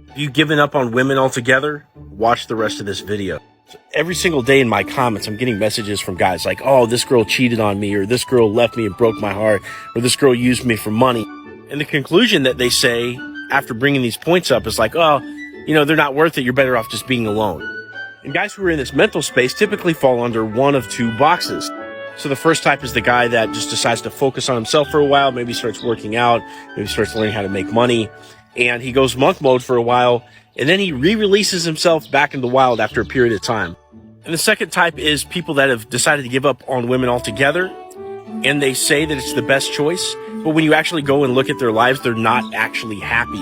Have you given up on women altogether? Watch the rest of this video. So every single day in my comments, I'm getting messages from guys like, oh, this girl cheated on me, or this girl left me and broke my heart, or this girl used me for money. And the conclusion that they say after bringing these points up is like, oh, you know, they're not worth it. You're better off just being alone. And guys who are in this mental space typically fall under one of two boxes. So the first type is the guy that just decides to focus on himself for a while, maybe starts working out, maybe starts learning how to make money, and he goes monk mode for a while, and then he re-releases himself back in the wild after a period of time. And the second type is people that have decided to give up on women altogether, and they say that it's the best choice, but when you actually go and look at their lives, they're not actually happy.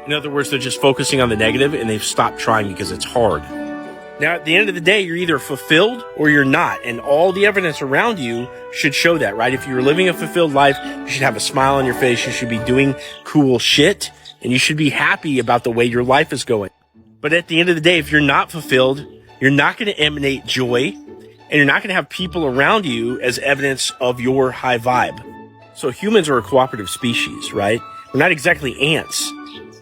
In other words, they're just focusing on the negative, and they've stopped trying because it's hard. Now, at the end of the day, you're either fulfilled or you're not. And all the evidence around you should show that, right? If you're living a fulfilled life, you should have a smile on your face. You should be doing cool shit. And you should be happy about the way your life is going. But at the end of the day, if you're not fulfilled, you're not going to emanate joy. And you're not going to have people around you as evidence of your high vibe. So humans are a cooperative species, right? We're not exactly ants,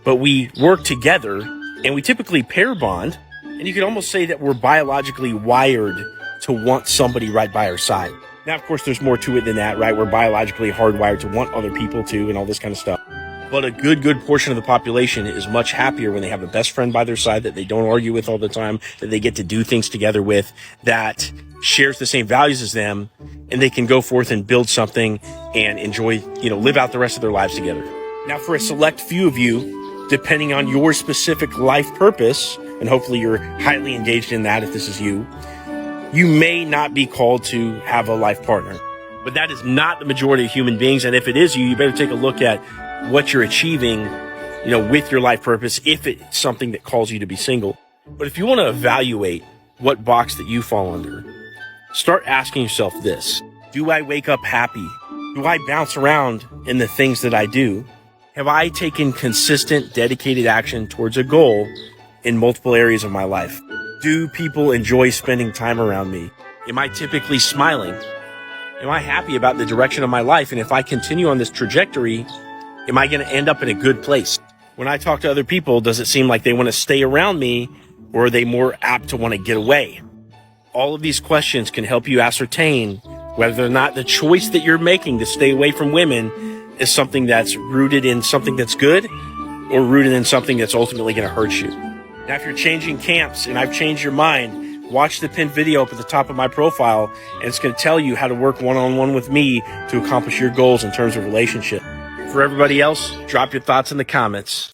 but we work together and we typically pair bond. And you could almost say that we're biologically wired to want somebody right by our side. Now, of course, there's more to it than that, right? We're biologically hardwired to want other people too and all this kind of stuff. But a good portion of the population is much happier when they have a best friend by their side that they don't argue with all the time, that they get to do things together with, that shares the same values as them, and they can go forth and build something and enjoy, live out the rest of their lives together. Now, for a select few of you, depending on your specific life purpose, and hopefully you're highly engaged in that if this is you, you may not be called to have a life partner. But that is not the majority of human beings. And if it is you, you better take a look at what you're achieving, with your life purpose, if it's something that calls you to be single. But if you want to evaluate what box that you fall under, start asking yourself this. Do I wake up happy? Do I bounce around in the things that I do? Have I taken consistent, dedicated action towards a goal in multiple areas of my life? Do people enjoy spending time around me? Am I typically smiling? Am I happy about the direction of my life? And if I continue on this trajectory, am I going to end up in a good place? When I talk to other people, does it seem like they want to stay around me, or are they more apt to want to get away? All of these questions can help you ascertain whether or not the choice that you're making to stay away from women is something that's rooted in something that's good, or rooted in something that's ultimately going to hurt you. Now, if you're changing camps and I've changed your mind, watch the pinned video up at the top of my profile, and it's going to tell you how to work one-on-one with me to accomplish your goals in terms of relationship. For everybody else, drop your thoughts in the comments.